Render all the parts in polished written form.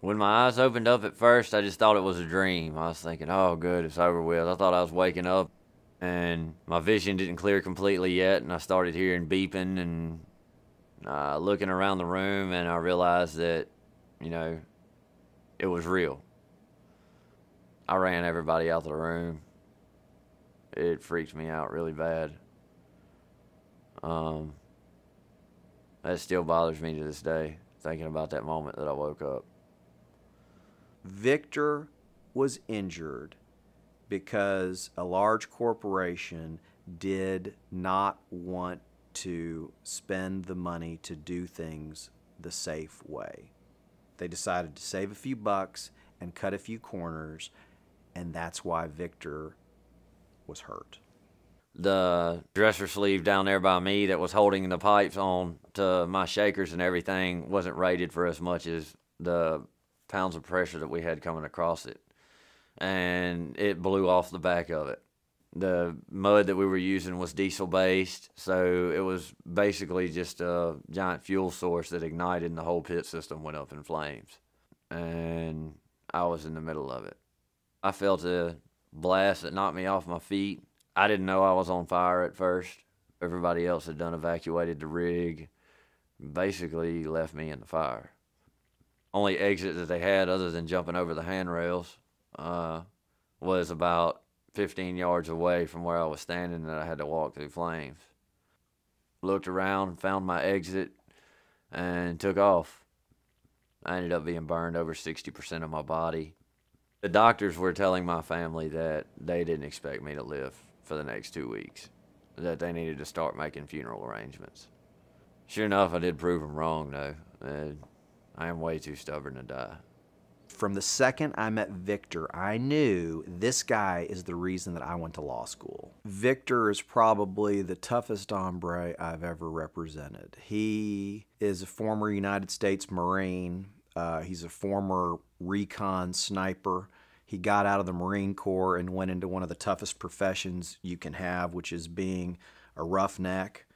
When my eyes opened up at first, I just thought it was a dream. I was thinking, oh, good, it's over with. I thought I was waking up, and my vision didn't clear completely yet, and I started hearing beeping and looking around the room, and I realized that, you know, it was real. I ran everybody out of the room. It freaked me out really bad. Um, that still bothers me to this day, thinking about that moment that I woke up. Victor was injured because a large corporation did not want to spend the money to do things the safe way. They decided to save a few bucks and cut a few corners, and that's why Victor was hurt. The dresser sleeve down there by me that was holding the pipes on to my shakers and everything wasn't rated for as much as the pounds of pressure that we had coming across it. And it blew off the back of it. The mud that we were using was diesel based, so it was basically just a giant fuel source that ignited and the whole pit system went up in flames. And I was in the middle of it. I felt a blast that knocked me off my feet. I didn't know I was on fire at first. Everybody else had done evacuated the rig, basically left me in the fire. Only exit that they had other than jumping over the handrails was about 15 yards away from where I was standing, and I had to walk through flames. Looked around, found my exit, and took off. I ended up being burned over 60% of my body. The doctors were telling my family that they didn't expect me to live for the next 2 weeks, that they needed to start making funeral arrangements. Sure enough, I did prove them wrong, though. I am way too stubborn to die. From the second I met Victor, I knew this guy is the reason that I went to law school. Victor is probably the toughest hombre I've ever represented. He is a former United States Marine. He's a former recon sniper. He got out of the Marine Corps and went into one of the toughest professions you can have, which is being a roughneck.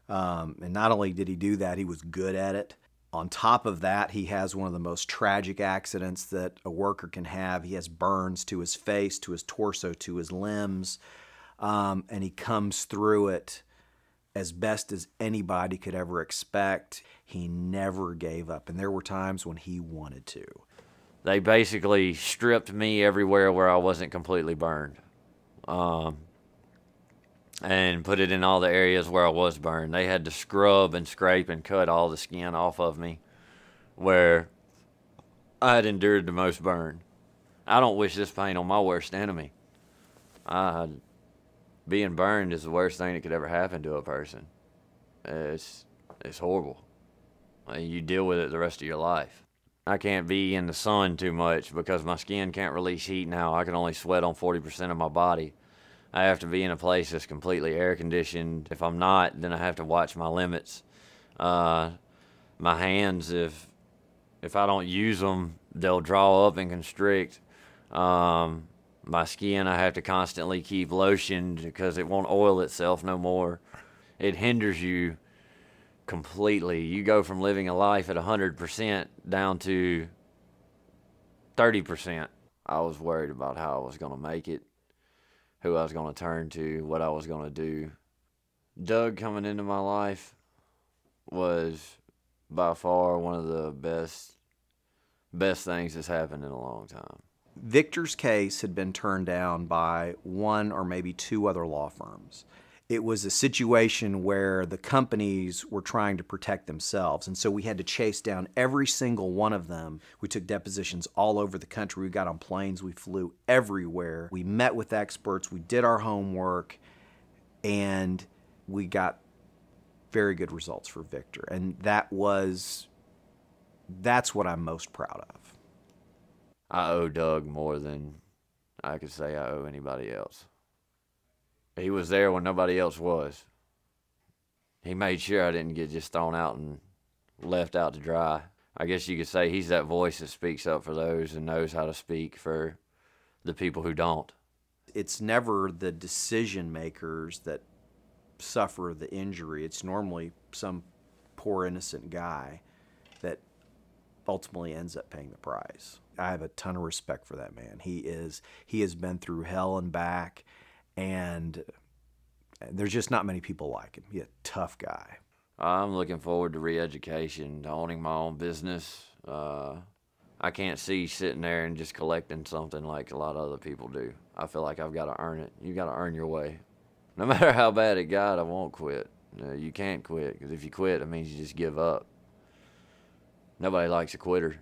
And not only did he do that, he was good at it. On top of that, he has one of the most tragic accidents that a worker can have. He has burns to his face, to his torso, to his limbs, and he comes through it as best as anybody could ever expect. He never gave up, and there were times when he wanted to. They basically stripped me everywhere where I wasn't completely burned, and put it in all the areas where I was burned. They had to scrub and scrape and cut all the skin off of me where I had endured the most burn. I don't wish this pain on my worst enemy. Being burned is the worst thing that could ever happen to a person. It's horrible. You deal with it the rest of your life. I can't be in the sun too much because my skin can't release heat now. I can only sweat on 40% of my body. I have to be in a place that's completely air conditioned. If I'm not, then I have to watch my limits. My hands, if I don't use them, they'll draw up and constrict. My skin, I have to constantly keep lotioned because it won't oil itself no more. It hinders you completely. You go from living a life at 100% down to 30%. I was worried about how I was going to make it, who I was going to turn to, what I was going to do. Doug coming into my life was by far one of the best things that's happened in a long time. Victor's case had been turned down by one or maybe two other law firms. It was a situation where the companies were trying to protect themselves, and so we had to chase down every single one of them. We took depositions all over the country. We got on planes. We flew everywhere. We met with experts. We did our homework, and we got very good results for Victor. And that's what I'm most proud of. I owe Doug more than I could say I owe anybody else. He was there when nobody else was. He made sure I didn't get just thrown out and left out to dry. I guess you could say he's that voice that speaks up for those and knows how to speak for the people who don't. It's never the decision makers that suffer the injury. It's normally some poor innocent guy that ultimately ends up paying the price. I have a ton of respect for that man. He has been through hell and back, and there's just not many people like him. He's a tough guy. I'm looking forward to re-education, to owning my own business. I can't see sitting there and just collecting something like a lot of other people do. I feel like I've got to earn it. You got to earn your way. No matter how bad it got, I won't quit. You can't quit, because if you quit, it means you just give up. Nobody likes a quitter.